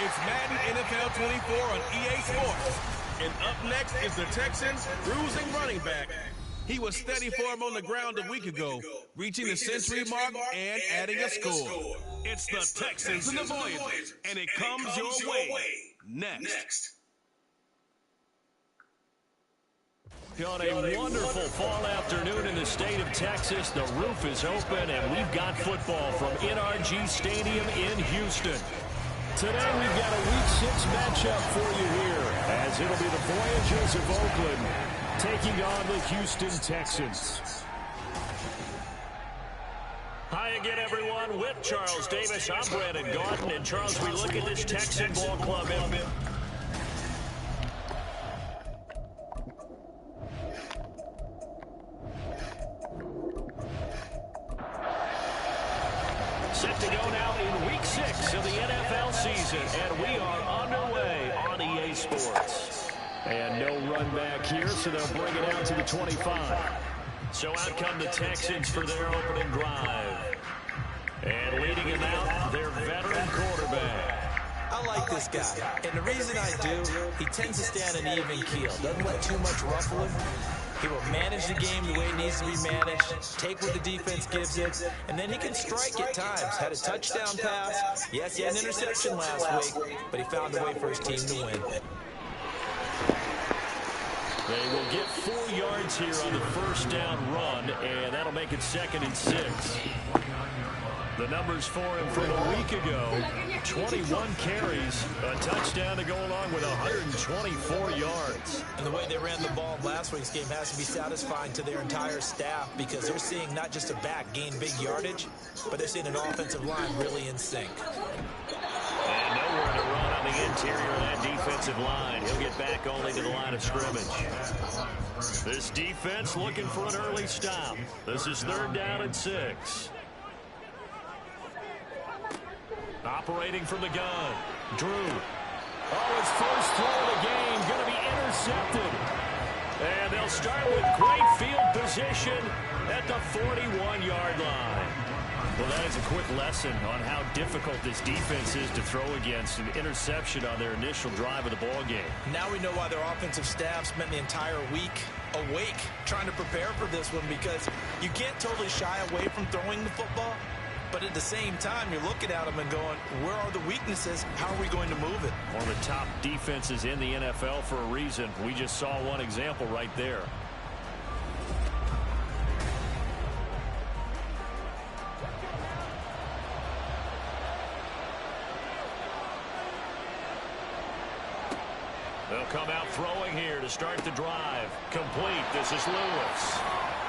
It's Madden NFL 24 on EA Sports. And up next is the Texans' bruising running back. He was steady for him on the ground a week ago, reaching the century mark and adding a score. It's the Texans and the Voyagers, and it comes your way next. On a wonderful fall afternoon in the state of Texas, the roof is open, and we've got football from NRG Stadium in Houston. Today we've got a Week 6 matchup for you here, as it'll be the Voyagers of Oakland taking on the Houston Texans. Hi again, everyone. With Charles Davis, I'm Brandon Gaudin. And Charles, we look at this Texan ball club. Set to go now in Week 6 of the NFL season, and we are underway on EA Sports. And no run back here, so they'll bring it out to the 25. So out come the Texans for their opening drive. And leading him out, their veteran quarterback. I like this guy, and the reason I do, he tends to stay on an even keel. Doesn't let too much ruffle him. He will manage the game the way it needs to be managed, take what the defense gives him, and then he can strike at times. Had a touchdown pass. Yes, he had an interception last week, but he found a way for his team to win. They will get 4 yards here on the first down run, and that'll make it 2nd and 6. The numbers for him from a week ago, 21 carries, a touchdown to go along with 124 yards. And the way they ran the ball last week's game has to be satisfying to their entire staff, because they're seeing not just a back gain big yardage, but they're seeing an offensive line really in sync. And nowhere to run on the interior of that defensive line. He'll get back only to the line of scrimmage. This defense looking for an early stop. This is 3rd down and 6. Operating from the gun, Drew. Oh, his first throw of the game going to be intercepted. And they'll start with great field position at the 41-yard line. Well, that is a quick lesson on how difficult this defense is to throw against. An interception on their initial drive of the ball game. Now we know why their offensive staff spent the entire week awake trying to prepare for this one, because you can't totally shy away from throwing the football. But at the same time, you're looking at them and going, where are the weaknesses? How are we going to move it? One of the top defenses in the NFL for a reason. We just saw one example right there. They'll come out throwing here to start the drive. Complete. This is Lewis.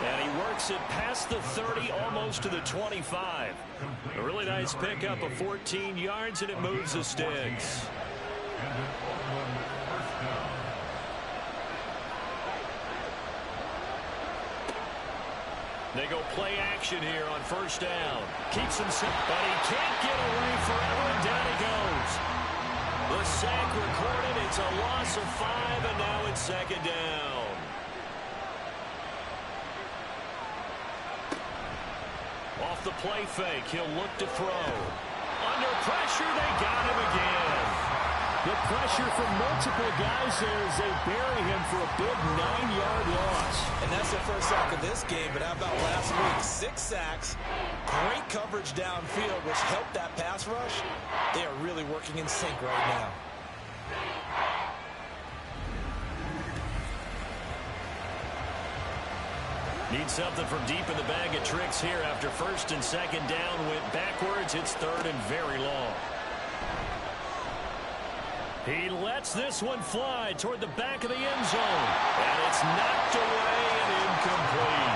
And he works it past the 30, almost to the 25. A really nice pickup of 14 yards, and it moves the sticks. They go play action here on first down. Keeps himself, but he can't get away forever, and down he goes. The sack recorded. It's a loss of 5, and now it's 2nd down. Off the play fake, he'll look to throw. Under pressure, they got him again. The pressure from multiple guys there as they bury him for a big 9-yard loss. And that's their first sack of this game, but how about last week? 6 sacks, great coverage downfield, which helped that pass rush. They are really working in sync right now. Need something from deep in the bag of tricks here after 1st and 2nd down. Went backwards. It's 3rd and very long. He lets this one fly toward the back of the end zone. And it's knocked away and incomplete.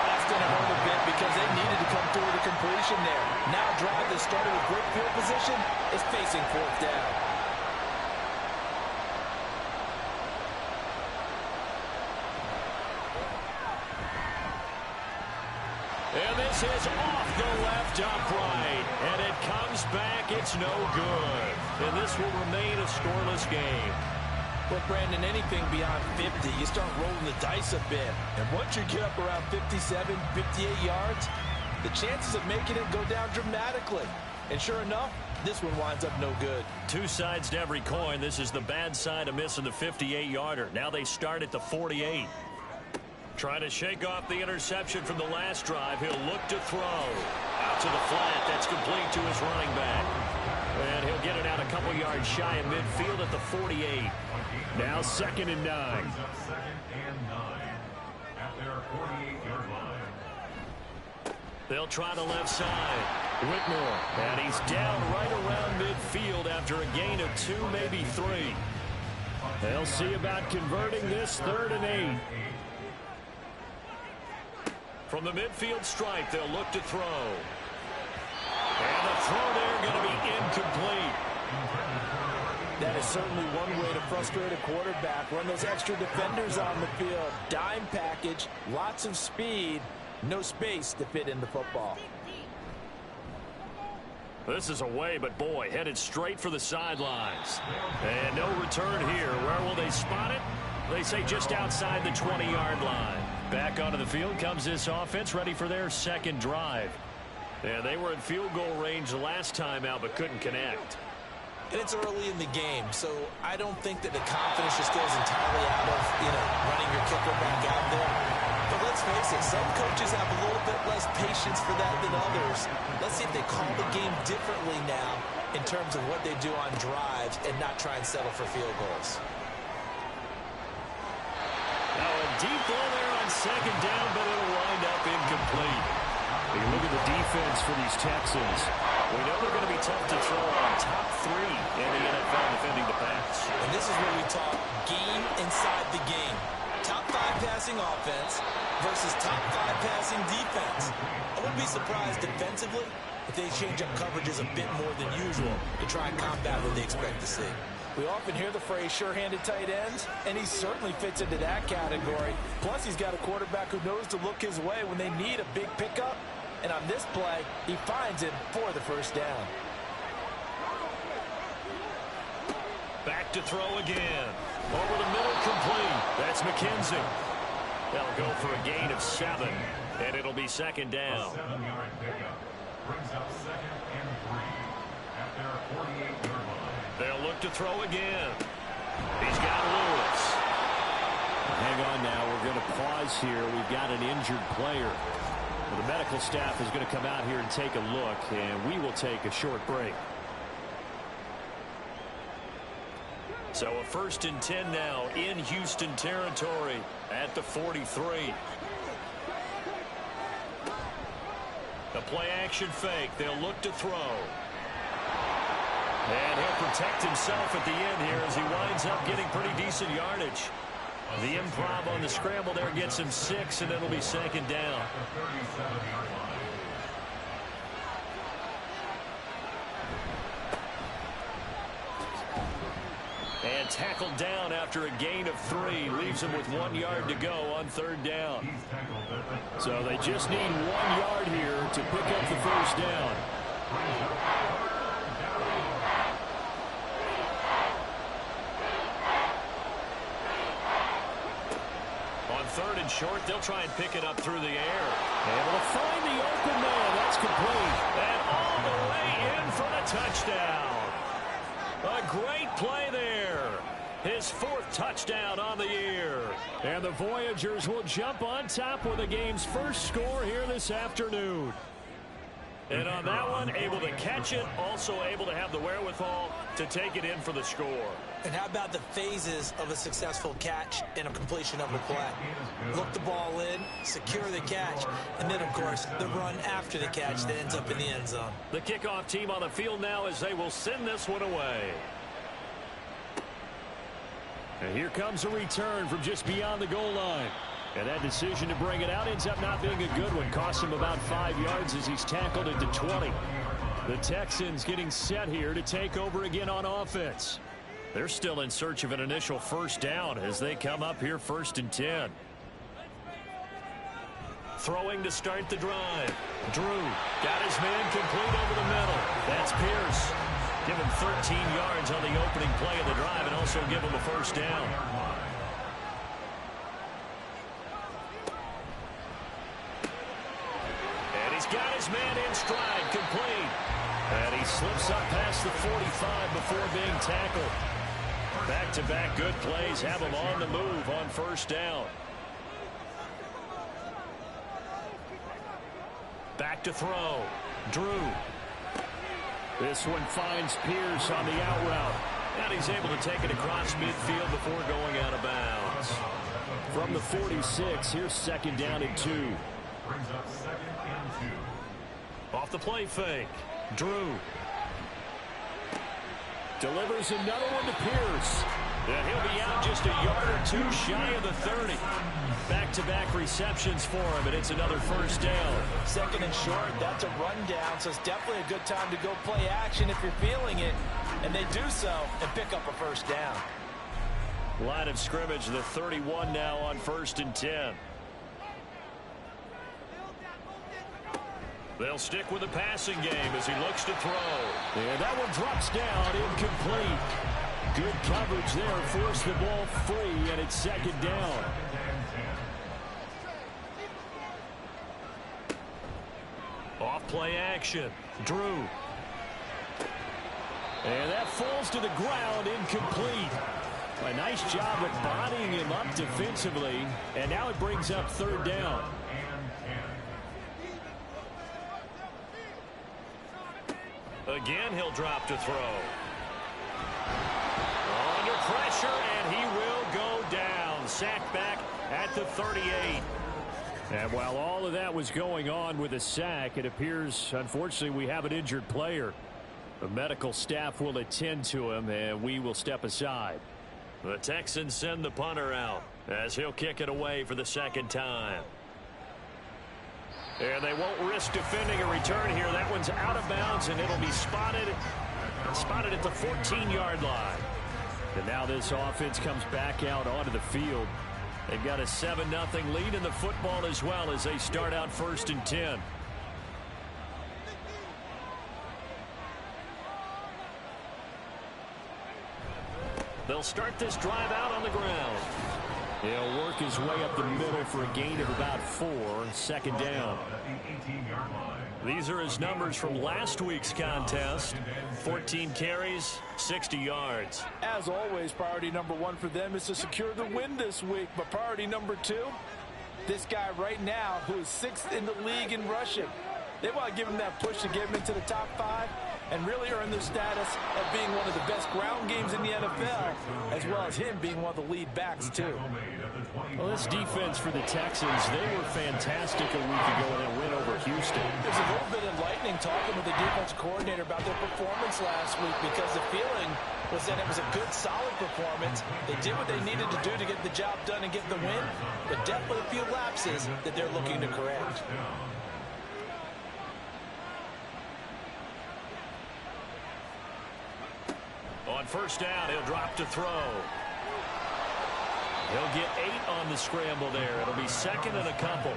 That's going to hurt a bit because they needed to come through with a completion there. Now a drive that started with great field position is facing 4th down. And this is off the left upright. And it comes back. It's no good. And this will remain a scoreless game. Well, Brandon, anything beyond 50, you start rolling the dice a bit. And once you get up around 57, 58 yards, the chances of making it go down dramatically. And sure enough, this one winds up no good. Two sides to every coin. This is the bad side of missing the 58-yarder. Now they start at the 48. Trying to shake off the interception from the last drive. He'll look to throw. Out to the flat. That's complete to his running back. And he'll get it out a couple yards shy of midfield at the 48. Now 2nd and 9. Second and 9 at their 48-yard line. They'll try the left side. Whitmore. And he's down right around midfield after a gain of 2, maybe 3. They'll see about converting this 3rd and 8. From the midfield stripe, they'll look to throw. And the throw there going to be incomplete. That is certainly one way to frustrate a quarterback. Run those extra defenders on the field. Dime package, lots of speed, no space to fit in the football. This is away, but boy, headed straight for the sidelines. And no return here. Where will they spot it? They say just outside the 20-yard line. Back onto the field comes this offense, ready for their 2nd drive. And they were in field goal range the last time out, but couldn't connect. And it's early in the game, so I don't think that the confidence just goes entirely out of, running your kicker back out there. But let's face it, some coaches have a little bit less patience for that than others. Let's see if they call the game differently now in terms of what they do on drives and not try and settle for field goals. Now a deep ball there on 2nd down, but it'll wind up incomplete. You look at the defense for these Texans. We know they're going to be tough to throw on. Top 3 in the NFL defending the pass. And this is where we talk game inside the game. Top 5 passing offense versus top 5 passing defense. I wouldn't be surprised defensively if they change up coverages a bit more than usual to try and combat what they expect to see. We often hear the phrase sure-handed tight ends, and he certainly fits into that category. Plus, he's got a quarterback who knows to look his way when they need a big pickup. And on this play, he finds it for the 1st down. Back to throw again. Over the middle, complete. That's McKenzie. They'll go for a gain of 7, and it'll be 2nd down. A 7-yard pickup brings up 2nd and 3 at their 48-yard line. They'll look to throw again. He's got Lewis. Hang on now. We're going to pause here. We've got an injured player. Well, the medical staff is going to come out here and take a look, and we will take a short break. So a 1st and 10 now in Houston territory at the 43. The play action fake. They'll look to throw. And he'll protect himself at the end here as he winds up getting pretty decent yardage. The improv on the scramble there gets him 6, and it'll be 2nd down. And tackled down after a gain of 3. Leaves him with 1 yard to go on 3rd down. So they just need 1 yard here to pick up the 1st down. On 3rd and short, they'll try and pick it up through the air. Able to find the open man. That's complete. And all the way in for the touchdown. A great play there. His 4th touchdown on the year. And the Voyagers will jump on top with the game's first score here this afternoon. And on that one, able to catch it, also able to have the wherewithal to take it in for the score. And how about the phases of a successful catch and a completion of a play? Look the ball in, secure the catch, and then, of course, the run after the catch that ends up in the end zone. The kickoff team on the field now as they will send this one away. And here comes a return from just beyond the goal line. And that decision to bring it out ends up not being a good one. Costs him about 5 yards as he's tackled at the 20. The Texans getting set here to take over again on offense. They're still in search of an initial 1st down as they come up here 1st and 10. Throwing to start the drive. Drew got his man complete over the middle. That's Pierce. Give him 13 yards on the opening play of the drive and also give him a 1st down. And he's got his man in stride, complete. And he slips up past the 45 before being tackled. Back-to-back good plays have him on the move on first down. Back to throw. Drew. This one finds Pierce on the out route. And he's able to take it across midfield before going out of bounds. From the 46, here's second down and 2. Brings up second and 2. Off the play fake. Drew. Delivers another one to Pierce. And he'll be out just a yard or two shy of the 30. Back-to-back receptions for him, and it's another first down. Second and short, that's a rundown, so it's definitely a good time to go play action if you're feeling it. And they do so and pick up a first down. Line of scrimmage, the 31 now on first and 10. They'll stick with the passing game as he looks to throw. And that one drops down, incomplete. Good coverage there, forced the ball free, and it's second down. Off play action. Drew. And that falls to the ground, incomplete. A nice job of bodying him up defensively, and now it brings up third down. Again, he'll drop to throw. Under pressure, and he will go down. Sacked back at the 38. And while all of that was going on with a sack, it appears, unfortunately, we have an injured player. The medical staff will attend to him, and we will step aside. The Texans send the punter out as he'll kick it away for the second time. And they won't risk defending a return here. That one's out of bounds, and it'll be spotted at the 14-yard line. And now this offense comes back out onto the field. They've got a 7-0 lead in the football as well as they start out first and 10. They'll start this drive out on the ground. He'll work his way up the middle for a gain of about 4. Second down. These are his numbers from last week's contest. 14 carries, 60 yards. As always, priority number 1 for them is to secure the win this week. But priority number 2, this guy right now who is 6th in the league in rushing. They want to give him that push to get him into the top 5 and really earn their status of being one of the best ground games in the NFL, as well as him being one of the lead backs, too. Well, this defense for the Texans, they were fantastic a week ago in a win over Houston. There's a little bit enlightening talking with the defense coordinator about their performance last week, because the feeling was that it was a good, solid performance. They did what they needed to do to get the job done and get the win, but definitely a few lapses that they're looking to correct. On first down, he'll drop to throw. He'll get 8 on the scramble there. It'll be second and a couple.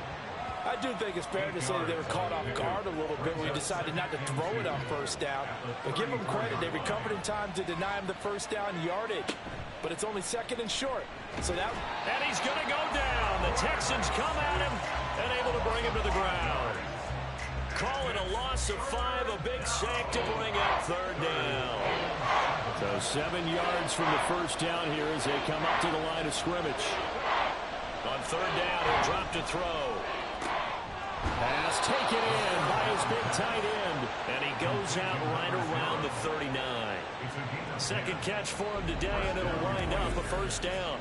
I do think it's fair to say that they were caught off guard a little bit when he decided not to throw it on first down. But give them credit. They recovered in time to deny him the first down yardage. But it's only second and short. So that... And he's going to go down. The Texans come at him and able to bring him to the ground. Call it a loss of 5, a big sack to bring up third down. So 7 yards from the first down here as they come up to the line of scrimmage. On third down, he'll drop to throw. Pass taken in by his big tight end. And he goes out right around the 39. Second catch for him today, and it'll wind up a first down.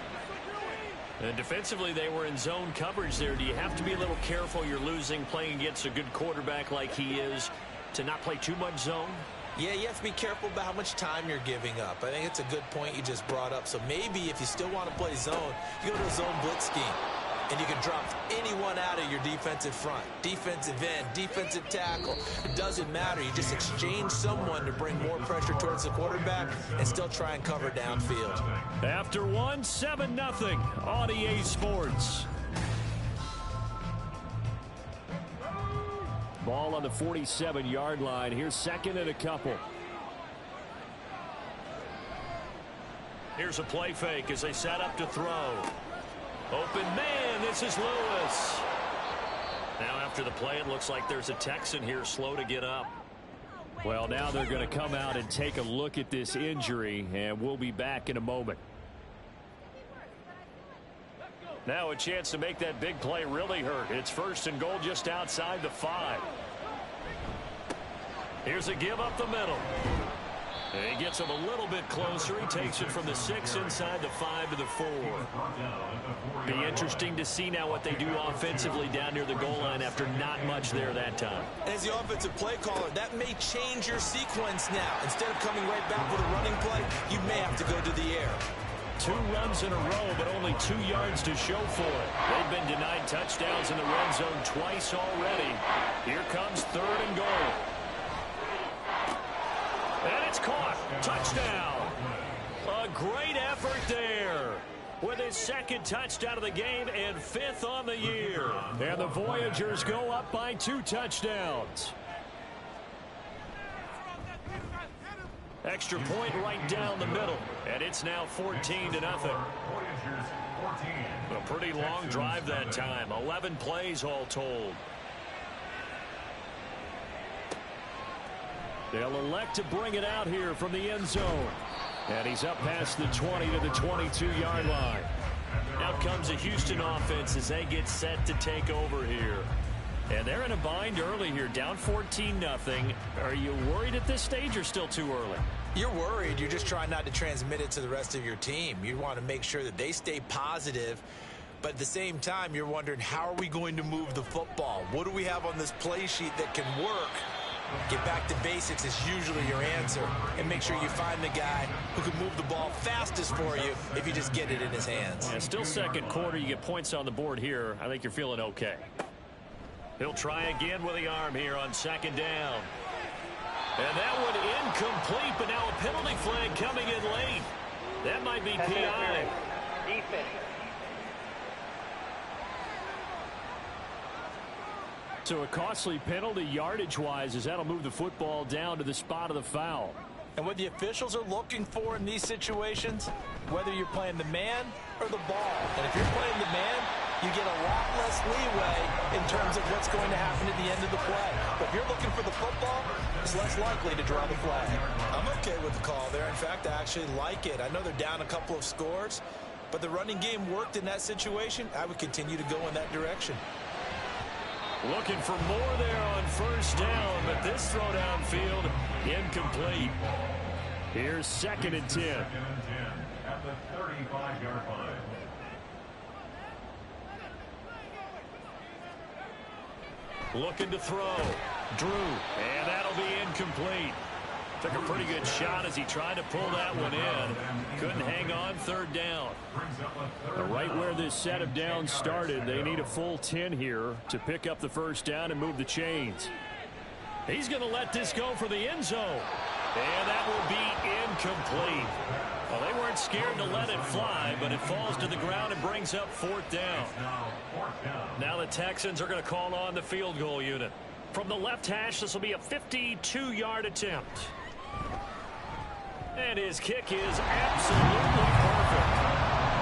And defensively, they were in zone coverage there. Do you have to be a little careful? You're losing, playing against a good quarterback like he is, to not play too much zone? Yeah, you have to be careful about how much time you're giving up. I think it's a good point you just brought up. So maybe if you still want to play zone, you go to a zone blitz scheme. And you can drop anyone out of your defensive front. Defensive end, defensive tackle. It doesn't matter. You just exchange someone to bring more pressure towards the quarterback and still try and cover downfield. After 1, 7-0 on EA Sports. Ball on the 47-yard line. Here's second and a couple. Here's a play fake as they set up to throw. Open man, this is Lewis. Now after the play, it looks like there's a Texan here slow to get up. Well, now they're going to come out and take a look at this injury, and we'll be back in a moment. Now a chance to make that big play really hurt. It's 1st and goal just outside the 5. Here's a give up the middle. And he gets him a little bit closer. He takes it from the 6 inside the 5 to the 4. Be interesting to see now what they do offensively down near the goal line after not much there that time. As the offensive play caller, that may change your sequence now. Instead of coming right back with a running play, you may have to go to the air. 2 runs in a row, but only 2 yards to show for it. They've been denied touchdowns in the red zone twice already. Here comes 3rd and goal. And it's caught. Touchdown. A great effort there. With his 2nd touchdown of the game and 5th on the year. And the Voyagers go up by 2 touchdowns. Extra point right down the middle. And it's now 14-0. A pretty long drive that time. 11 plays all told. They'll elect to bring it out here from the end zone. And he's up past the 20 to the 22-yard line. Out comes the Houston offense as they get set to take over here. And they're in a bind early here, down 14-0. Are you worried at this stage or still too early? You're worried. You're just trying not to transmit it to the rest of your team. You want to make sure that they stay positive. But at the same time, you're wondering, how are we going to move the football? What do we have on this play sheet that can work? Get back to basics is usually your answer. And make sure you find the guy who can move the ball fastest for you if you just get it in his hands. Yeah, still 2nd quarter. You get points on the board here. I think you're feeling okay. He'll try again with the arm here on 2nd down. And that one incomplete, but now a penalty flag coming in late. That might be PI. Defense. So a costly penalty yardage-wise as that'll move the football down to the spot of the foul. And what the officials are looking for in these situations, whether you're playing the man or the ball. And if you're playing the man, you get a lot less leeway in terms of what's going to happen at the end of the play. But if you're looking for the football, it's less likely to draw the flag. I'm okay with the call there. In fact, I actually like it. I know they're down a couple of scores, but the running game worked in that situation. I would continue to go in that direction. Looking for more there on 1st down, but this throw downfield incomplete. Here's 2nd and 10. 2nd and 10 at the 35-yard line. Looking to throw. Drew, and that'll be incomplete. Took a pretty good shot as he tried to pull that one in. Couldn't hang on 3rd down. Right where this set of downs started, they need a full 10 here to pick up the 1st down and move the chains. He's going to let this go for the end zone. And that will be incomplete. Well, they weren't scared to let it fly, but it falls to the ground and brings up 4th down. Now the Texans are going to call on the field goal unit. From the left hash, this will be a 52-yard attempt. And his kick is absolutely perfect.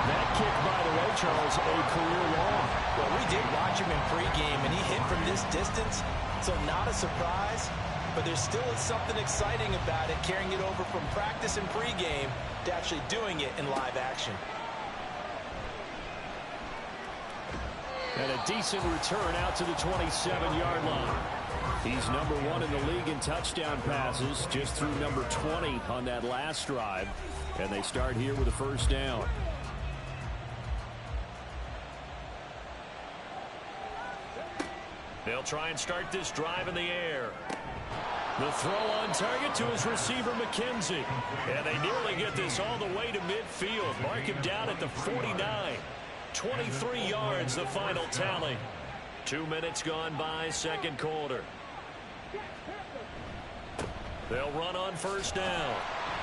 That kick, by the way, Charles, a career long. Well, we did watch him in pregame, and he hit from this distance, so not a surprise. But there still is something exciting about it, carrying it over from practice and pregame to actually doing it in live action. And a decent return out to the 27-yard line. He's number 1 in the league in touchdown passes, just threw number 20 on that last drive. And they start here with a 1st down. They'll try and start this drive in the air. The throw on target to his receiver, McKenzie. And they nearly get this all the way to midfield. Mark him down at the 49. 23 yards, the final tally. 2 minutes gone by, 2nd quarter. They'll run on 1st down.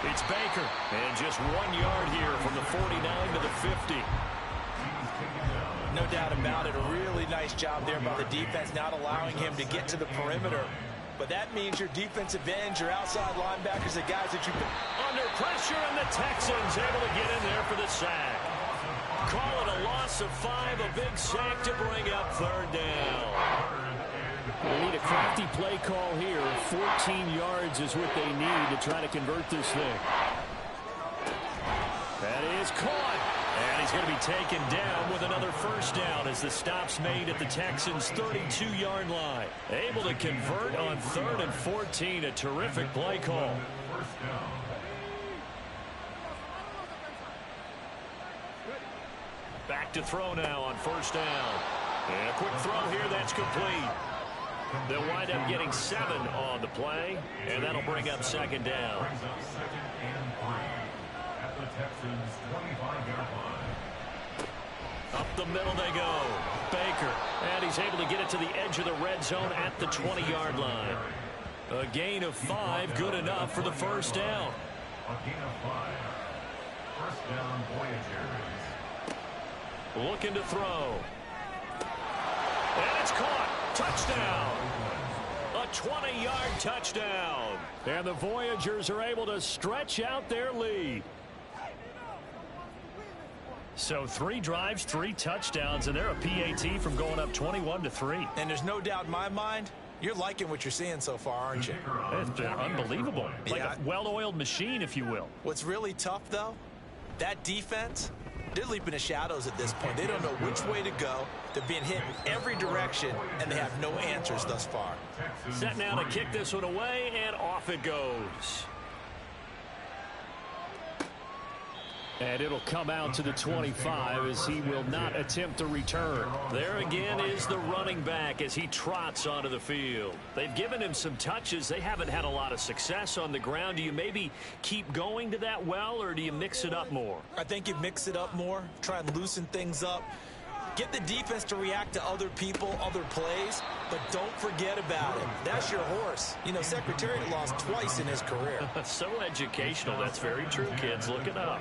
It's Baker. And just 1 yard here from the 49 to the 50. No doubt about it. A really nice job there by the defense, not allowing him to get to the perimeter. But that means your defensive ends, your outside linebackers, the guys that you've been under pressure, and the Texans able to get in there for the sack. Call it a loss of 5, a big sack to bring up 3rd down. They need a crafty play call here. 14 yards is what they need to try to convert this thing. That is caught. And he's going to be taken down with another first down as the stop's made at the Texans' 32-yard line. Able to convert on 3rd and 14. A terrific play call. Back to throw now on first down. And a quick throw here that's complete. They'll wind up getting 7 on the play, and that'll bring up second down. Up the middle they go. Baker. And he's able to get it to the edge of the red zone at the 20-yard line. A gain of 5, good enough for the first down. A gain of 5. First down, Voyagers. Looking to throw. And it's caught. Touchdown. A 20-yard touchdown. And the Voyagers are able to stretch out their lead. So 3 drives, 3 touchdowns, and they're a PAT from going up 21-3. And there's no doubt in my mind, you're liking what you're seeing so far, aren't you? It's been unbelievable. Like a well-oiled machine, if you will. What's really tough, though, that defense, they're leaping the shadows at this point. They don't know which way to go. They're being hit in every direction, and they have no answers thus far. Set now to kick this one away, and off it goes. And it'll come out to the 25 as he will not attempt to return. There again is the running back as he trots onto the field. They've given him some touches. They haven't had a lot of success on the ground. Do you maybe keep going to that well, or do you mix it up more? I think you mix it up more, try and loosen things up. Get the defense to react to other people, other plays, but don't forget about it. That's your horse. You know, Secretariat lost twice in his career. So educational. That's very true, kids. Look it up.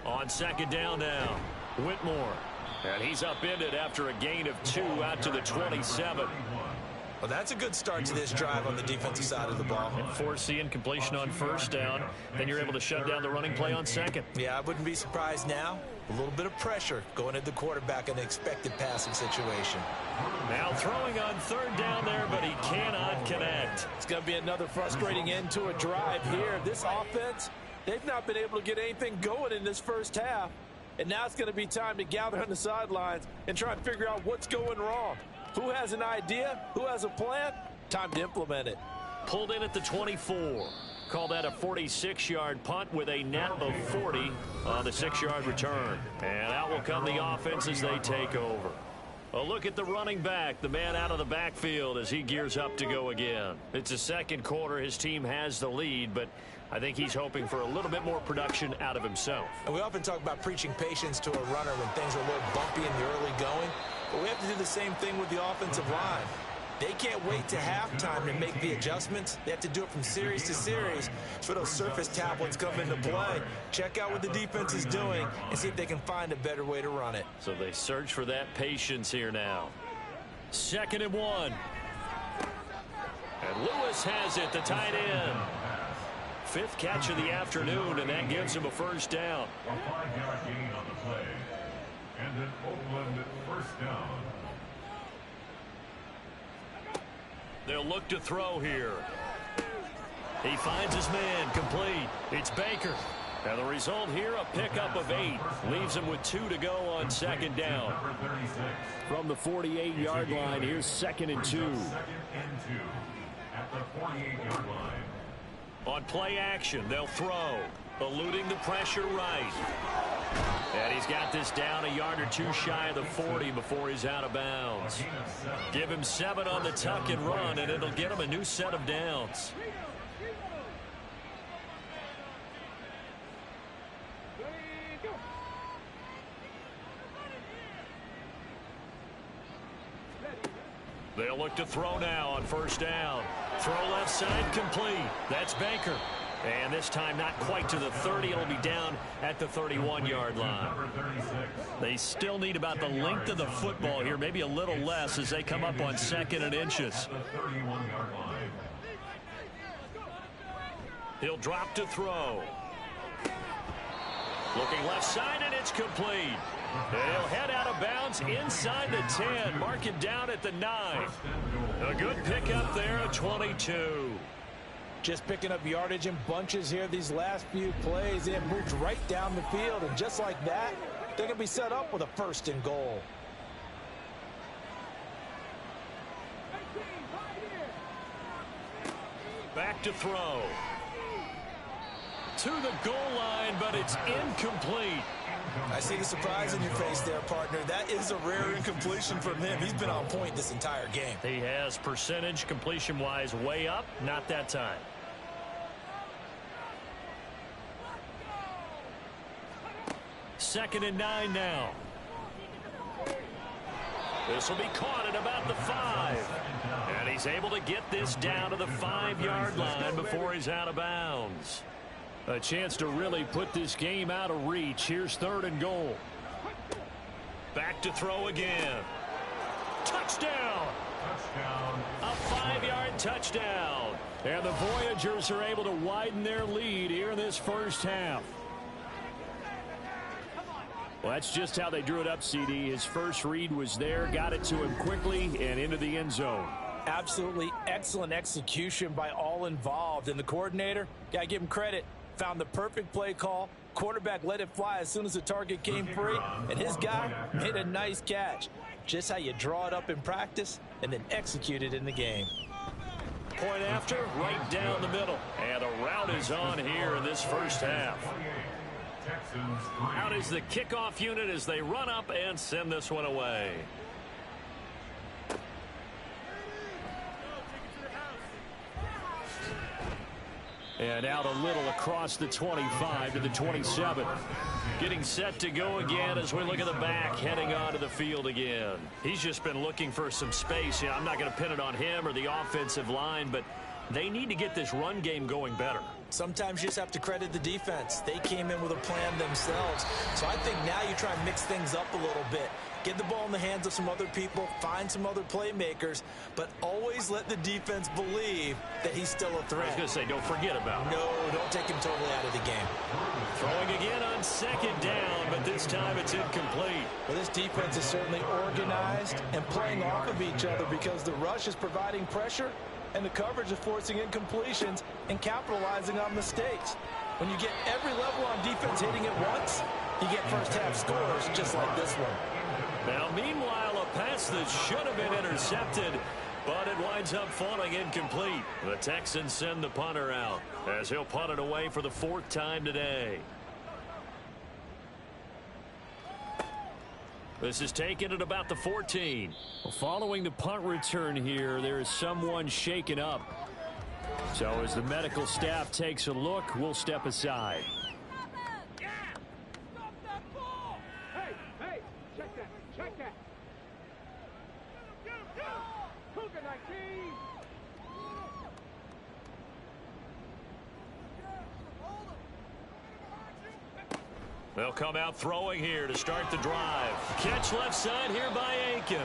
On second down now, Whitmore. And he's upended after a gain of 2 out to the 27. Well, that's a good start to this drive on the defensive side of the ball. And force the incompletion on first down. Then you're able to shut down the running play on second. Yeah, I wouldn't be surprised now. A little bit of pressure going at the quarterback in an expected passing situation. Now throwing on third down there, but he cannot connect. It's going to be another frustrating end to a drive here. This offense, they've not been able to get anything going in this first half. And now it's going to be time to gather on the sidelines and try and figure out what's going wrong. Who has an idea? Who has a plan? Time to implement it. Pulled in at the 24. Call that a 46-yard punt with a net of 40 on the 6-yard return. And out will come the offense as they take over. A look at the running back, the man out of the backfield as he gears up to go again. It's the second quarter. His team has the lead, but I think he's hoping for a little bit more production out of himself. And we often talk about preaching patience to a runner when things are a little bumpy in the early going. But we have to do the same thing with the offensive line. They can't wait to halftime to make the adjustments. They have to do it from series to series for those surface tablets come into play. Check out what the defense is doing and see if they can find a better way to run it. So they search for that patience here now. 2nd and 1. And Lewis has it, the tight end. 5th catch of the afternoon, and that gives him a first down. A 5-yard gain on the play. And an Oakland first down. They'll look to throw here. He finds his man, complete. It's Baker. And the result here, a pickup of 8. Leaves him with 2 to go on second down. From the 48-yard line, here's 2nd and 2. 2nd and 2 at the 48-yard line. On play action, they'll throw. Eluding the pressure right. And he's got this down a yard or 2 shy of the 40 before he's out of bounds. Give him 7 on the tuck and run, and it'll get him a new set of downs. They'll look to throw now on first down. Throw left side complete. That's Baker. And this time not quite to the 30. It'll be down at the 31-yard line. They still need about the length of the football here, maybe a little less as they come up on 2nd and inches. He'll drop to throw. Looking left side, and it's complete. They'll head out of bounds inside the 10. Mark it down at the 9. A good pickup there, a 22. Just picking up yardage in bunches here these last few plays. They have moved right down the field, and just like that, they're going to be set up with a 1st and goal. Back to throw. To the goal line, but it's incomplete. I see the surprise in your face there, partner. That is a rare incompletion from him. He's been on point this entire game. He has percentage completion-wise way up, not that time. Second and 9 now. This will be caught at about the 5. And he's able to get this down to the 5-yard line before he's out of bounds. A chance to really put this game out of reach. Here's 3rd and goal. Back to throw again. Touchdown! A 5-yard touchdown. And the Voyagers are able to widen their lead here in this first half. Well, that's just how they drew it up, CD. His first read was there, got it to him quickly, and into the end zone. Absolutely excellent execution by all involved. And the coordinator, got to give him credit, found the perfect play call. Quarterback let it fly as soon as the target came free, and his guy made a nice catch. Just how you draw it up in practice and then execute it in the game. Point after, right down the middle. And a route is on here in this first half. Out is the kickoff unit as they run up and send this one away. And out a little across the 25 to the 27. Getting set to go again as we look at the back, heading onto the field again. He's just been looking for some space. I'm not going to pin it on him or the offensive line, but they need to get this run game going better. Sometimes you just have to credit the defense. They came in with a plan themselves. So I think now you try and mix things up a little bit. Get the ball in the hands of some other people, find some other playmakers, but always let the defense believe that he's still a threat. I was going to say, don't forget about him. No, don't take him totally out of the game. Throwing again on 2nd down, but this time it's incomplete. Well, this defense is certainly organized and playing off of each other because the rush is providing pressure and the coverage is forcing incompletions and capitalizing on mistakes. When you get every level on defense hitting it once, you get first half scores just like this one. Now, meanwhile, a pass that should have been intercepted, but it winds up falling incomplete. The Texans send the punter out as he'll punt it away for the 4th time today. This is taken at about the 14. Well, following the punt return here, there is someone shaken up. So as the medical staff takes a look, we'll step aside. They'll come out throwing here to start the drive. Catch left side here by Aiken.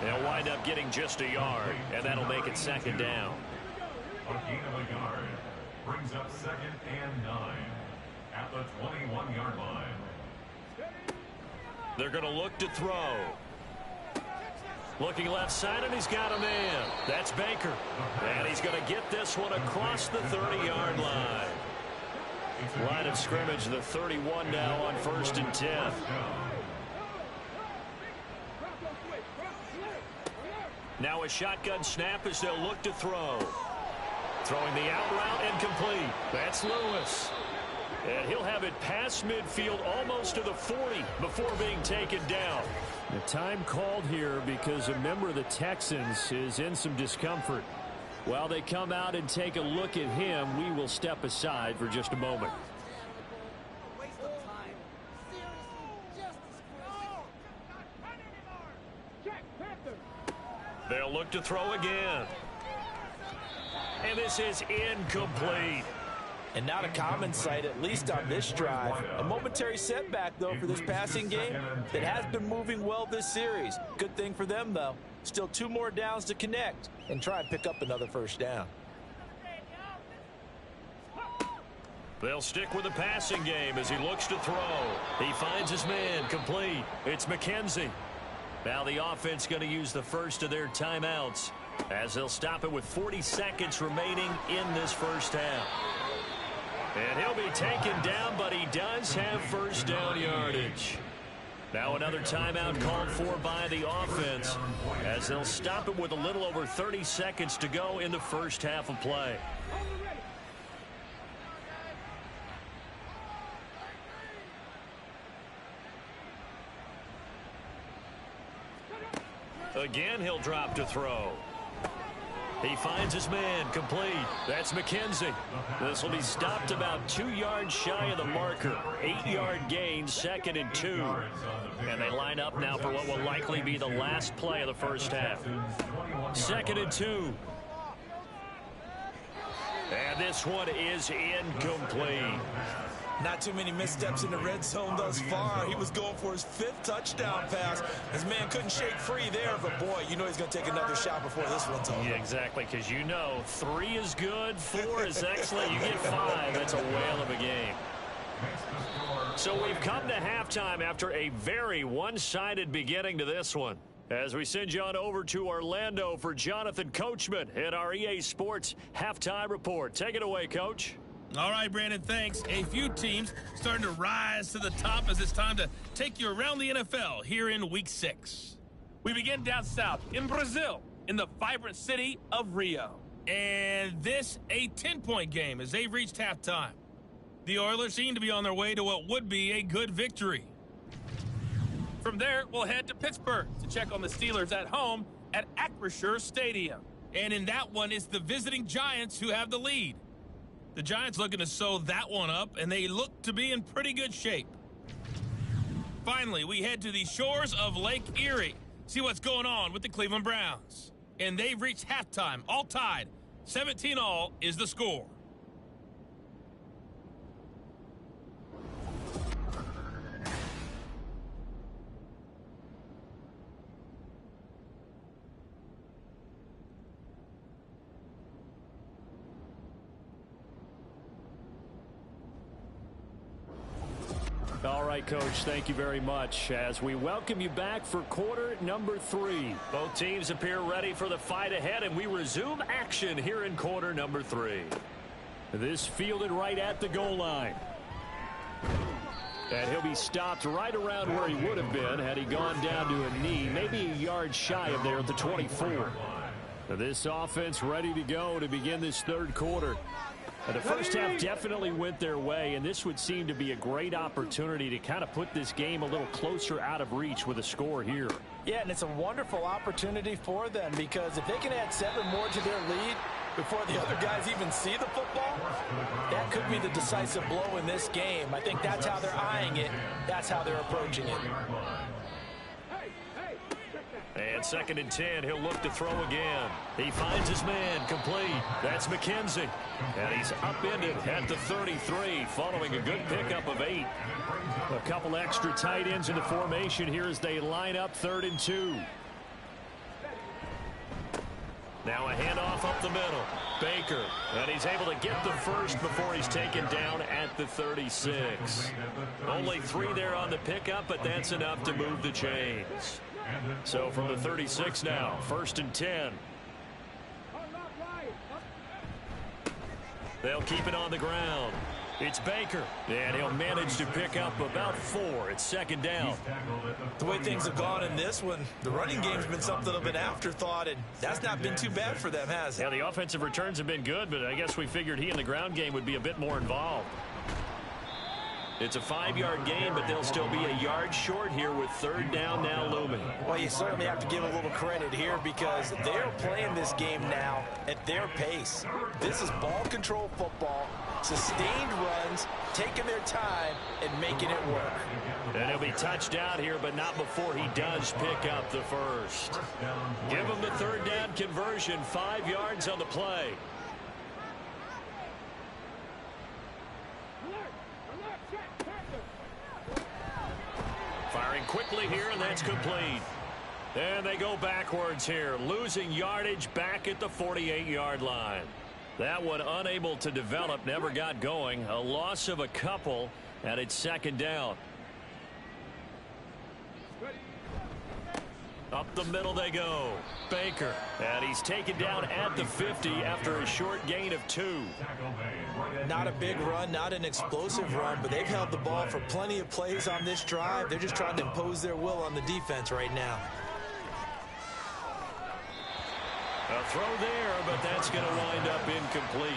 They'll wind up getting just a yard, and that'll make it 2nd down. A gain of a yard brings up 2nd and 9 at the 21-yard line. They're going to look to throw. Looking left side, and he's got a man. That's Baker. And he's going to get this one across the 30-yard line. Line of scrimmage, the 31 now on 1st and 10. Now a shotgun snap as they'll look to throw. Throwing the out route incomplete. That's Lewis. And he'll have it past midfield almost to the 40 before being taken down. The time called here because a member of the Texans is in some discomfort. While they come out and take a look at him, we will step aside for just a moment. They'll look to throw again. And this is incomplete. And not a common sight, at least on this drive. A momentary setback, though, for this passing game that has been moving well this series. Good thing for them, though. Still 2 more downs to connect and try and pick up another 1st down. They'll stick with the passing game as he looks to throw. He finds his man, complete. It's McKenzie. Now the offense going to use the first of their timeouts as they'll stop it with 40 seconds remaining in this first half. And he'll be taken down, but he does have first down yardage. Now another timeout called for by the offense as they'll stop it with a little over 30 seconds to go in the first half of play. Again, he'll drop to throw. He finds his man, complete. That's McKenzie. This will be stopped about 2 yards shy of the marker. 8-yard gain, 2nd and 2. And they line up now for what will likely be the last play of the first half. 2nd and 2. And this one is incomplete. Not too many missteps in the red zone thus far. He was going for his 5th touchdown pass. His man couldn't shake free there, but boy, you know he's going to take another shot before this one's over. Yeah, exactly, because you know 3 is good, 4 is excellent. You get 5, that's a whale of a game. So we've come to halftime after a very one-sided beginning to this one. As we send you on over to Orlando for Jonathan Coachman at our EA Sports Halftime Report. Take it away, Coach. All right, Brandon, thanks. A few teams starting to rise to the top as it's time to take you around the NFL here in Week 6. We begin down south in Brazil, in the vibrant city of Rio. And this, a 10-point game as they've reached halftime. The Oilers seem to be on their way to what would be a good victory. From there, we'll head to Pittsburgh to check on the Steelers at home at Acrisure Stadium. And in that one, it's the visiting Giants who have the lead. The Giants looking to sew that one up, and they look to be in pretty good shape. Finally, we head to the shores of Lake Erie, see what's going on with the Cleveland Browns. And they've reached halftime, all tied. 17-all is the score. All right, Coach, thank you very much as we welcome you back for quarter number 3. Both teams appear ready for the fight ahead, and we resume action here in quarter number 3. This fielded right at the goal line. And he'll be stopped right around where he would have been had he gone down to a knee, maybe a yard shy of there at the 24. This offense ready to go to begin this third quarter. The first half definitely went their way, and this would seem to be a great opportunity to kind of put this game a little closer out of reach with a score here. Yeah, and it's a wonderful opportunity for them because if they can add 7 more to their lead before the other guys even see the football, that could be the decisive blow in this game. I think that's how they're eyeing it. That's how they're approaching it. And 2nd and 10, he'll look to throw again. He finds his man, complete. That's McKenzie. And he's upended at the 33, following a good pickup of 8. A couple extra tight ends in the formation here as they line up 3rd and 2. Now a handoff up the middle. Baker, and he's able to get the first before he's taken down at the 36. Only 3 there on the pickup, but that's enough to move the chains. So from the 36 now, 1st and 10. They'll keep it on the ground. It's Baker, and he'll manage to pick up about 4. It's 2nd down. The way things have gone in this one, the running game's been something of an afterthought, and that's not been too bad for them, has it? Yeah, the offensive returns have been good, but I guess we figured he in the ground game would be a bit more involved. It's a 5-yard gain, but they'll still be a yard short here with 3rd down now looming. Well, you certainly have to give a little credit here because they're playing this game now at their pace. This is ball control football, sustained runs, taking their time, and making it work. And he'll be touched out here, but not before he does pick up the first. Give him the 3rd down conversion, 5 yards on the play. Firing quickly here, and that's complete. And they go backwards here, losing yardage back at the 48-yard line. That one unable to develop, never got going. A loss of a couple, and it's second down. Up the middle they go. Baker. And he's taken down at the 50 after a short gain of 2. Not a big run, not an explosive run, but they've held the ball for plenty of plays on this drive. They're just trying to impose their will on the defense right now. A throw there, but that's going to wind up incomplete.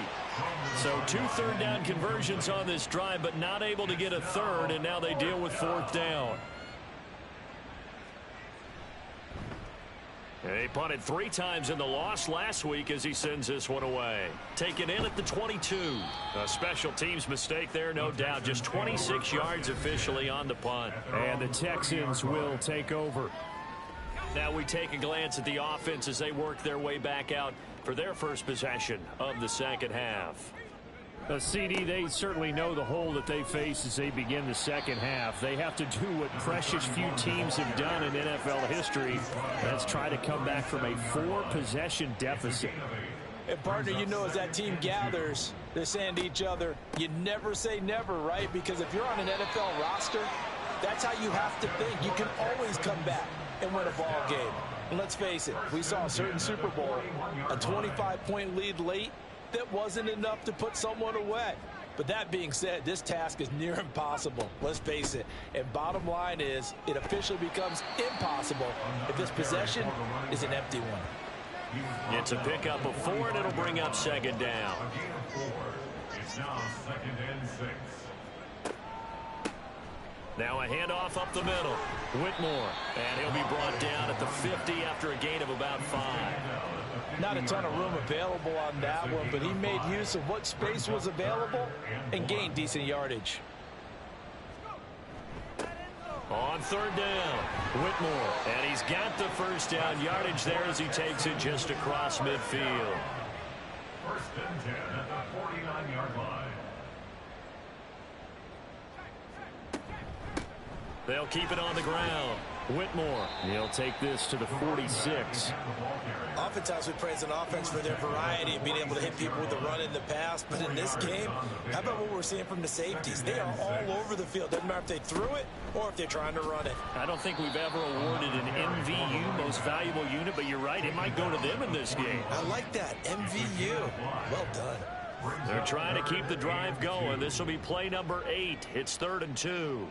So 2 third-down conversions on this drive, but not able to get a third, and now they deal with 4th down. He punted 3 times in the loss last week as he sends this one away. Taken in at the 22. A special teams mistake there, no doubt. Just 26 yards officially on the punt. And the Texans will take over. Now we take a glance at the offense as they work their way back out for their first possession of the second half. CD, they certainly know the hole that they face as they begin the second half. They have to do what precious few teams have done in NFL history. Let's try to come back from a 4-possession deficit. And partner, you know, as that team gathers, they're saying to each other, you never say never, right? Because if you're on an NFL roster, that's how you have to think. You can always come back and win a ball game. And let's face it, we saw a certain Super Bowl, a 25-point lead late, that wasn't enough to put someone away. But that being said, this task is near impossible. Let's face it. And bottom line is, it officially becomes impossible if this possession is an empty one. It's a pickup of 4, and it'll bring up second down. It's now 2nd and 6. Now a handoff up the middle. Whitmore. And he'll be brought down at the 50 after a gain of about 5. Not a ton of room available on that one, but he made use of what space was available and gained decent yardage. On 3rd down, Whitmore. And he's got the first down yardage there as he takes it just across midfield. 1st and 10 at the 49-yard line. They'll keep it on the ground. Whitmore. He'll take this to the 46. Oftentimes we praise an offense for their variety of being able to hit people with the run in the pass. But in this game, how about what we're seeing from the safeties? They are all over the field. Doesn't matter if they threw it or if they're trying to run it. I don't think we've ever awarded an MVU, most valuable unit, but you're right, it might go to them in this game. I like that. MVU. Well done. They're trying to keep the drive going. This will be play number 8. It's 3rd and 2.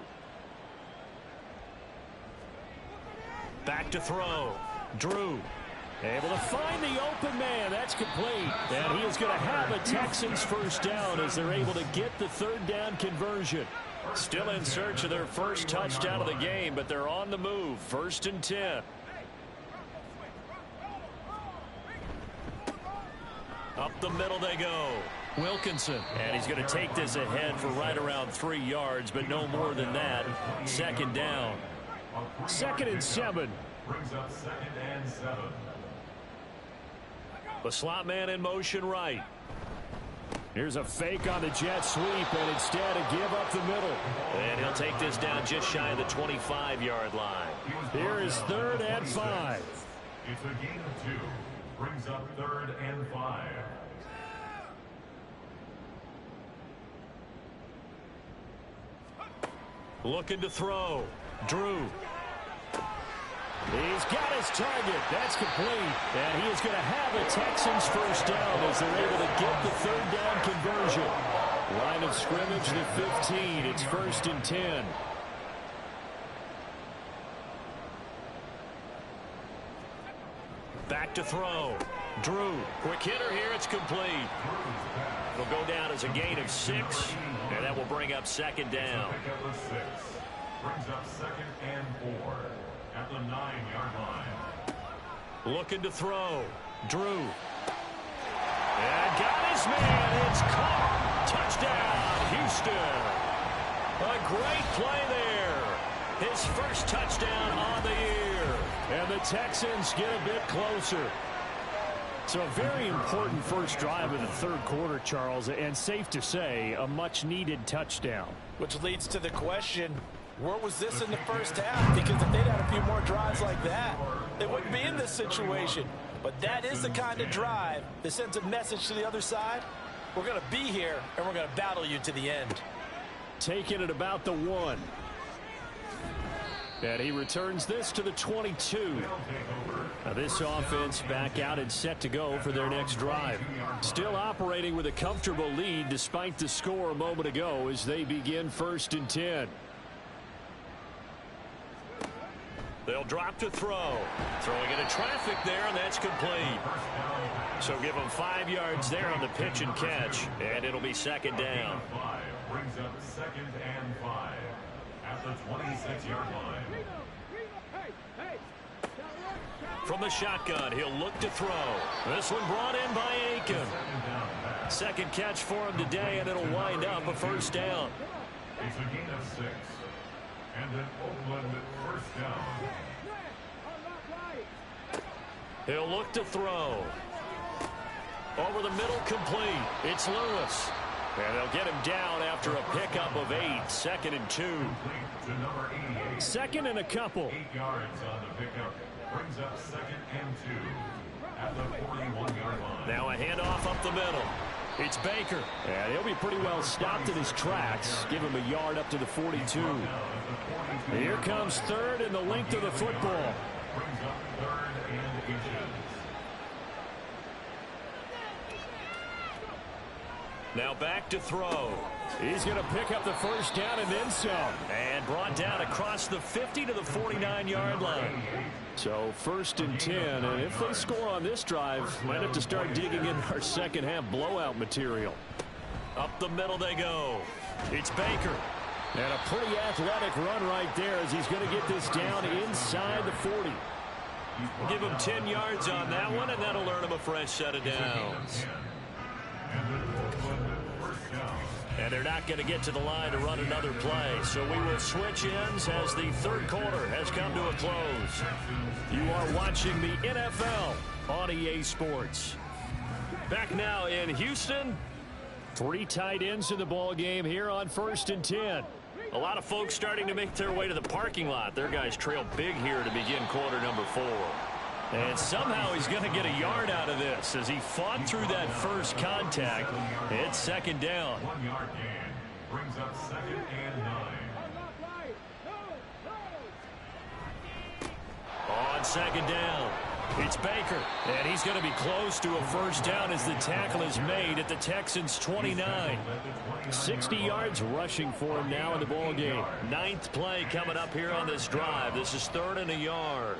Back to throw. Drew. Able to find the open man. That's complete. And he is going to have a Texans first down as they're able to get the 3rd down conversion. Still in search of their first touchdown of the game, but they're on the move. 1st and 10. Up the middle they go. Wilkinson. And he's going to take this ahead for right around 3 yards, but no more than that. 2nd down. 2nd and 7. Brings up 2nd and 7. The slot man in motion right. Here's a fake on the jet sweep, and instead a give up the middle. And he'll take this down just shy of the 25-yard line. Here is 3rd and 5. It's a gain of 2. Brings up 3rd and 5. Looking to throw. Drew. He's got his target. That's complete. And he is going to have a Texans first down as they're able to get the 3rd down conversion. Line of scrimmage, the 15. It's 1st and 10. Back to throw. Drew. Quick hitter here. It's complete. It'll go down as a gain of 6. And that will bring up 2nd down. Brings up 2nd and 4 at the 9-yard line. Looking to throw. Drew. And got his man. It's caught. Touchdown, Houston. A great play there. His first touchdown on the year. And the Texans get a bit closer. So a very important first drive of the 3rd quarter, Charles, and safe to say, a much-needed touchdown. Which leads to the question, where was this in the first half? Because if they'd had a few more drives like that, they wouldn't be in this situation. But that is the kind of drive that sends a message to the other side. We're going to be here, and we're going to battle you to the end. Taking it about the 1. And he returns this to the 22. Now this offense back out and set to go for their next drive. Still operating with a comfortable lead despite the score a moment ago as they begin 1st and 10. They'll drop to throw. Throwing into traffic there, and that's complete. So give them 5 yards there on the pitch and catch, and it'll be 2nd down. Brings up 2nd and 5 at the 26-yard line. From the shotgun, he'll look to throw. This one brought in by Aiken. 2nd catch for him today, and it'll wind up a 1st down. It's a gain of 6. And an Oakland 1st down. He'll look to throw. Over the middle, complete. It's Lewis. And they'll get him down after a pickup of 8. 2nd and 2. To number 88. 2nd and a couple. 8 yards on the pickup. Brings up 2nd and 2 at the 41-yard line. Now a handoff up the middle. It's Baker. And he'll be pretty well stopped in his tracks. Give him a yard up to the 42. Here comes 3rd and the length of the football. Brings up 3rd and inches. Now back to throw. He's going to pick up the 1st down and then some. And brought down across the 50 to the 49-yard line. So 1st and 10, and if they score on this drive, might have to start digging in our second half blowout material. Up the middle they go. It's Baker. And a pretty athletic run right there as he's going to get this down inside the 40. Give him 10 yards on that one, and that'll earn him a fresh set of downs. And they're not going to get to the line to run another play. So we will switch ends as the 3rd quarter has come to a close. You are watching the NFL on EA Sports. Back now in Houston. 3 tight ends in the ball game here on 1st and 10. A lot of folks starting to make their way to the parking lot. Their guys trail big here to begin quarter number 4. And somehow he's going to get a yard out of this as he fought through that first contact. It's 2nd down. 1 yard gain brings up 2nd and 9. On 2nd down, it's Baker. And he's going to be close to a 1st down as the tackle is made at the Texans' 29. 60 yards rushing for him now in the ball game. 9th play coming up here on this drive. This is 3rd and a yard.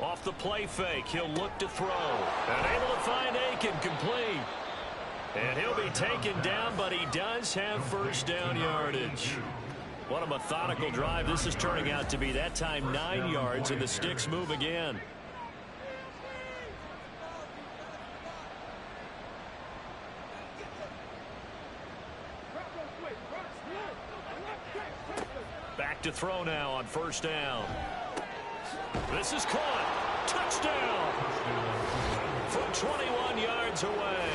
Off the play fake, he'll look to throw. And able to find Aiken, complete. And he'll be taken down, but he does have 1st down yardage. What a methodical drive this is turning out to be. That time 9 yards, and the sticks move again. Back to throw now on 1st down. This is caught. Touchdown. From 21 yards away.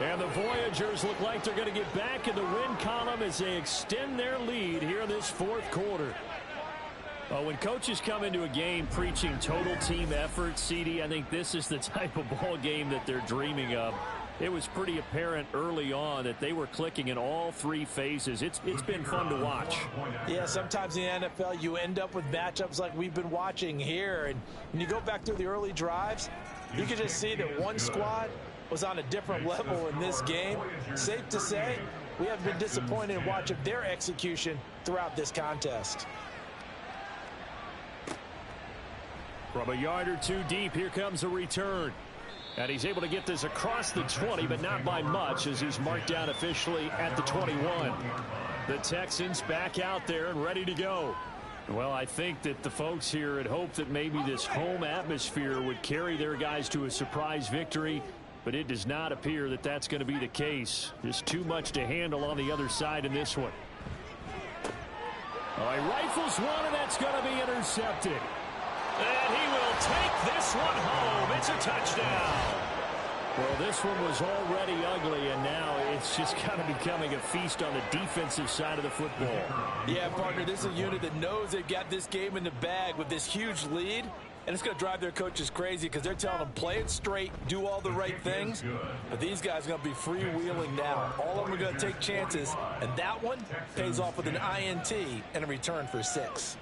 And the Voyagers look like they're going to get back in the win column as they extend their lead here in this 4th quarter. When coaches come into a game preaching total team effort, CD, I think this is the type of ball game that they're dreaming of. It was pretty apparent early on that they were clicking in all 3 phases. It's been fun to watch. Yeah, sometimes in the NFL you end up with matchups like we've been watching here. And when you go back through the early drives, you can just see that one squad was on a different level in this game. Safe to say, we have been disappointed in watching their execution throughout this contest. From a yard or 2 deep, here comes a return. And he's able to get this across the 20, but not by much as he's marked down officially at the 21. The Texans back out there and ready to go. Well, I think that the folks here had hoped that maybe this home atmosphere would carry their guys to a surprise victory, but it does not appear that that's going to be the case. Just too much to handle on the other side in this one. He rifles one, and that's going to be intercepted. And he will take this one home. It's a touchdown. Well, this one was already ugly, and now it's just kind of becoming a feast on the defensive side of the football. Yeah, partner, this is a unit that knows they've got this game in the bag with this huge lead, and it's going to drive their coaches crazy because they're telling them play it straight, do all the right things, but these guys are going to be freewheeling now. All of them are going to take chances, and that one pays off with an INT and a return for 6.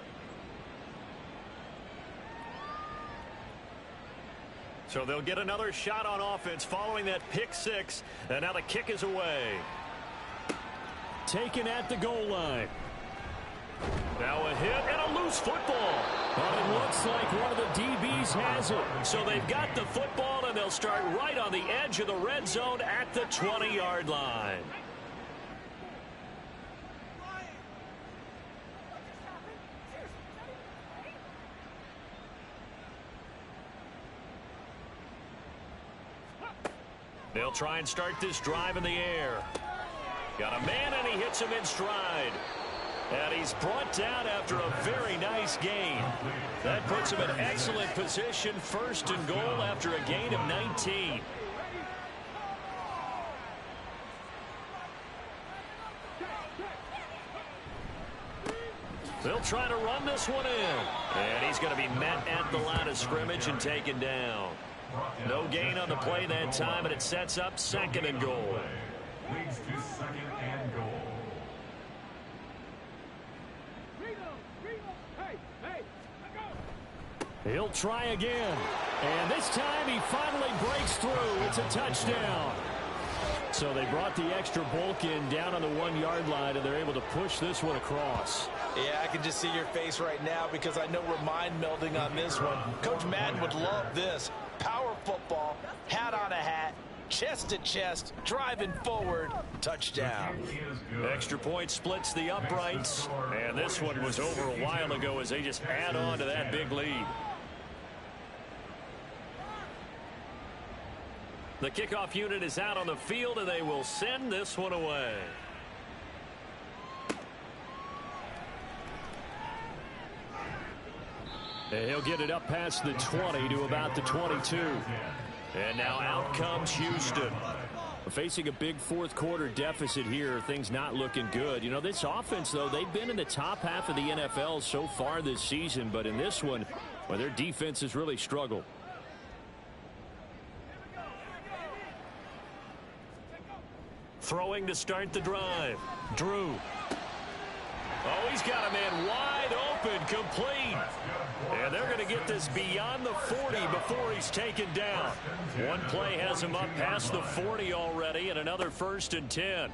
So they'll get another shot on offense following that pick 6. And now the kick is away. Taken at the goal line. Now a hit and a loose football. But it looks like one of the DBs has it. So they've got the football, and they'll start right on the edge of the red zone at the 20-yard line. They'll try and start this drive in the air. Got a man, and he hits him in stride. And he's brought down after a very nice gain. That puts him in excellent position, 1st and goal after a gain of 19. They'll try to run this one in. And he's going to be met at the line of scrimmage and taken down. No gain on the play that time, and it sets up 2nd and goal. Leads to 2nd and goal. He'll try again. And this time he finally breaks through. It's a touchdown. So they brought the extra bulk in down on the 1-yard line, and they're able to push this one across. Yeah, I can just see your face right now because I know we're mind melding on this one. Coach Madden would love this. Power football, hat on a hat, chest to chest, driving forward, touchdown. Extra point splits the uprights, and this one was over a while ago as they just add on to that big lead. The kickoff unit is out on the field, and they will send this one away. And he'll get it up past the 20 to about the 22. And now out comes Houston. Facing a big 4th quarter deficit here, things not looking good. You know, this offense, though, they've been in the top half of the NFL so far this season, but in this one, well, their defense has really struggled. Throwing to start the drive. Drew. Oh, he's got a man wide open, complete. And they're going to get this beyond the 40 before he's taken down. One play has him up past the 40 already, and another 1st and 10.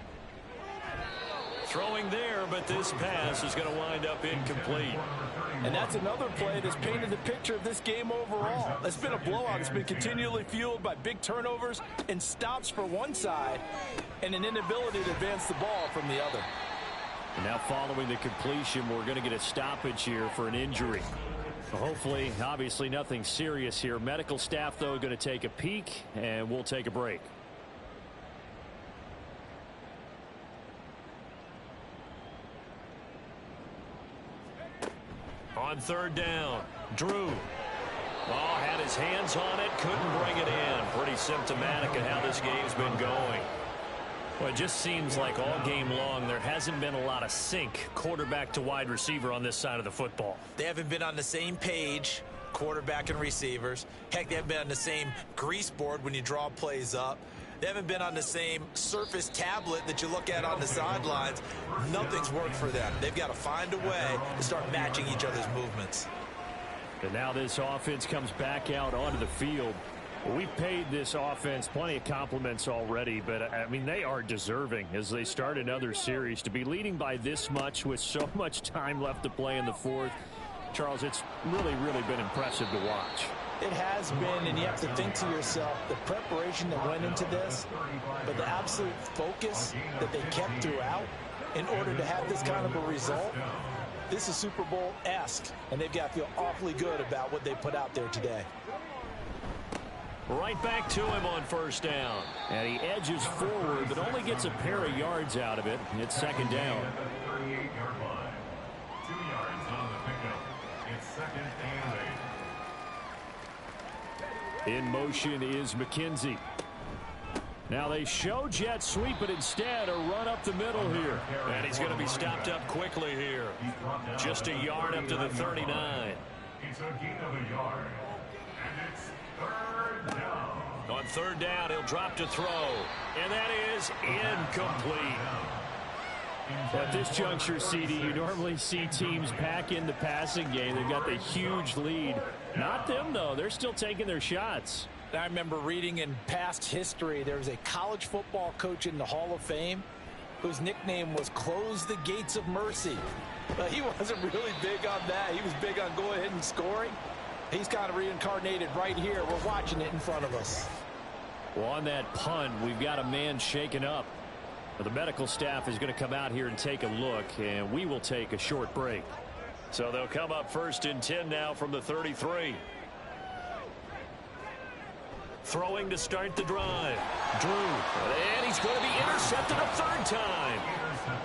Throwing there, but this pass is going to wind up incomplete. And that's another play that's painted the picture of this game overall. It's been a blowout. It's been continually fueled by big turnovers and stops for one side and an inability to advance the ball from the other. And now following the completion, we're going to get a stoppage here for an injury. Hopefully, obviously nothing serious here. Medical staff, though, going to take a peek, and we'll take a break. On 3rd down, Drew. Oh, had his hands on it, couldn't bring it in. Pretty symptomatic of how this game's been going. Well, it just seems like all game long there hasn't been a lot of sync quarterback to wide receiver on this side of the football. They haven't been on the same page, quarterback and receivers. Heck, they haven't been on the same grease board when you draw plays up. They haven't been on the same Surface tablet that you look at on the sidelines. Nothing's worked for them. They've got to find a way to start matching each other's movements. And now this offense comes back out onto the field. We've paid this offense plenty of compliments already, but, I mean, they are deserving as they start another series. To be leading by this much with so much time left to play in the 4th, Charles, it's really, really been impressive to watch. It has been, and you have to think to yourself, the preparation that went into this, but the absolute focus that they kept throughout in order to have this kind of a result. This is Super Bowl-esque, and they've got to feel awfully good about what they put out there today. Right back to him on 1st down. And he edges forward, but only gets a pair of yards out of it. It's 2nd down. 38-yard line. 2 yards on the pickup. It's 2nd and 8. In motion is McKenzie. Now they show jet sweep, but instead a run up the middle here. And he's going to be stopped up quickly here. Just a yard up to the 39. It's a gain of a yard. And it's third down. On third down, he'll drop to throw. And that is incomplete. At this juncture, CD, you normally see teams pack in the passing game. They've got the huge lead. Not them, though. They're still taking their shots. I remember reading in past history, there was a college football coach in the Hall of Fame whose nickname was Close the Gates of Mercy. But he wasn't really big on that. He was big on going ahead and scoring. He's kind of reincarnated right here. We're watching it in front of us. Well, on that punt, we've got a man shaken up. The medical staff is going to come out here and take a look, and we will take a short break. So they'll come up 1st and 10 now from the 33. Throwing to start the drive. Drew. And he's going to be intercepted a third time.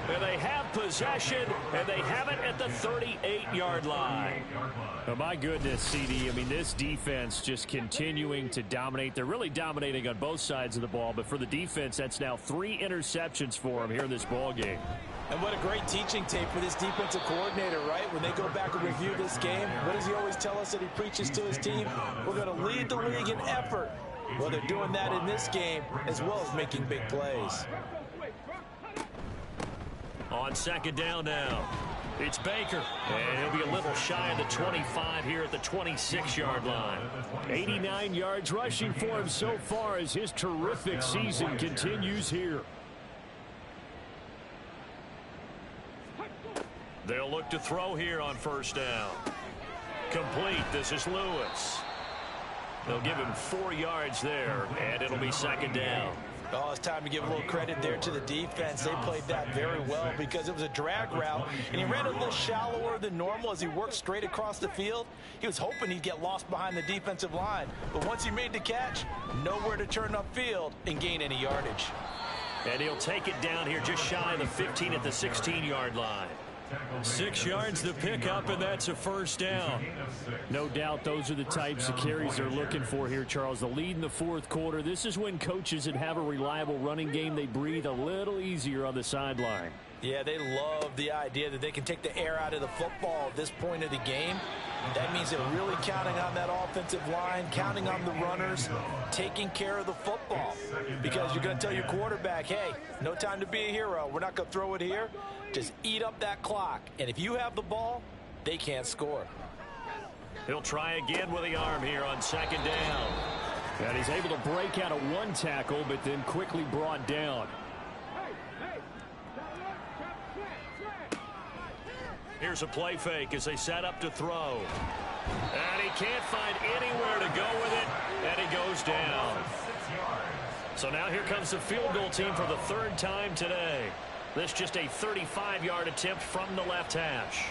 And they have possession, and they have it at the 38-yard line. Oh, my goodness, CD. I mean, this defense just continuing to dominate. They're really dominating on both sides of the ball. But for the defense, that's now 3 interceptions for them here in this ball game. And what a great teaching tape for this defensive coordinator, right? When they go back and review this game, what does he always tell us that he preaches to his team? We're going to lead the league in effort. Well, they're doing that in this game as well as making big plays. On 2nd down now, it's Baker. And he'll be a little shy of the 25 here at the 26-yard line. 89 yards rushing for him so far as his terrific season continues here. They'll look to throw here on 1st down. Complete. This is Lewis. They'll give him 4 yards there, and it'll be 2nd down. Oh, it's time to give a little credit there to the defense. They played that very well because it was a drag route, and he ran a little shallower than normal as he worked straight across the field. He was hoping he'd get lost behind the defensive line, but once he made the catch, nowhere to turn upfield and gain any yardage. And he'll take it down here just shy of the 15 at the 16-yard line. 6 yards to pick up, and that's a 1st down. No doubt those are the types of carries they're looking for here, Charles. The lead in the 4th quarter. This is when coaches that have a reliable running game, they breathe a little easier on the sideline. Yeah, they love the idea that they can take the air out of the football at this point of the game. That means they're really counting on that offensive line, counting on the runners, taking care of the football. Because you're going to tell your quarterback, hey, no time to be a hero. We're not going to throw it here. Just eat up that clock. And if you have the ball, they can't score. He'll try again with the arm here on 2nd down. And he's able to break out of 1 tackle, but then quickly brought down. Here's a play fake as they set up to throw. And he can't find anywhere to go with it, and he goes down. So now here comes the field goal team for the 3rd time today. This just a 35-yard attempt from the left hash.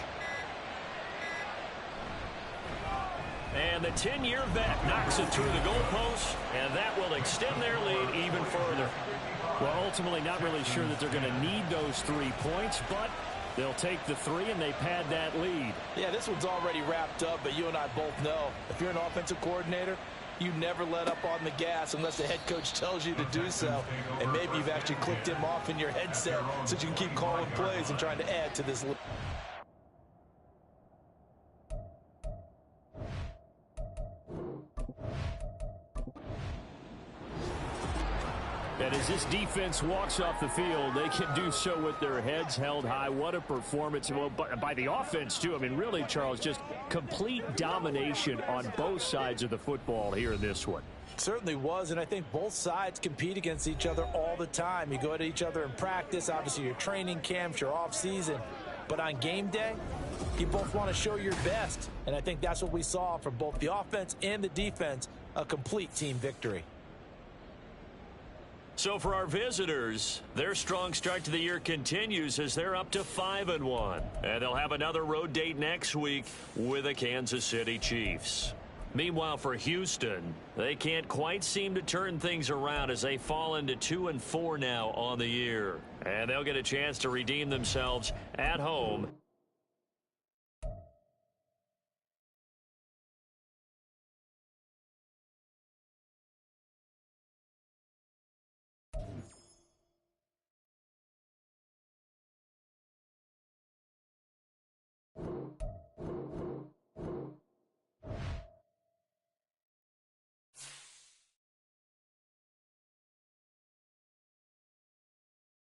And the 10-year vet knocks it through the goalpost, and that will extend their lead even further. Well, ultimately not really sure that they're going to need those 3 points, but they'll take the 3 and they pad that lead. Yeah, this one's already wrapped up, but you and I both know if you're an offensive coordinator, you never let up on the gas unless the head coach tells you to do so. And maybe you've actually clicked him off in your headset so you can keep calling plays and trying to add to this. And as this defense walks off the field, they can do so with their heads held high. What a performance. Well, by the offense, too. I mean, really, Charles, just complete domination on both sides of the football here in this one. It certainly was, and I think both sides compete against each other all the time. You go at each other in practice, obviously your training camps, your off-season. But on game day, you both want to show your best. And I think that's what we saw from both the offense and the defense, a complete team victory. So for our visitors, their strong start to the year continues as they're up to 5-1. And they'll have another road date next week with the Kansas City Chiefs. Meanwhile, for Houston, they can't quite seem to turn things around as they fall into 2-4 now on the year. And they'll get a chance to redeem themselves at home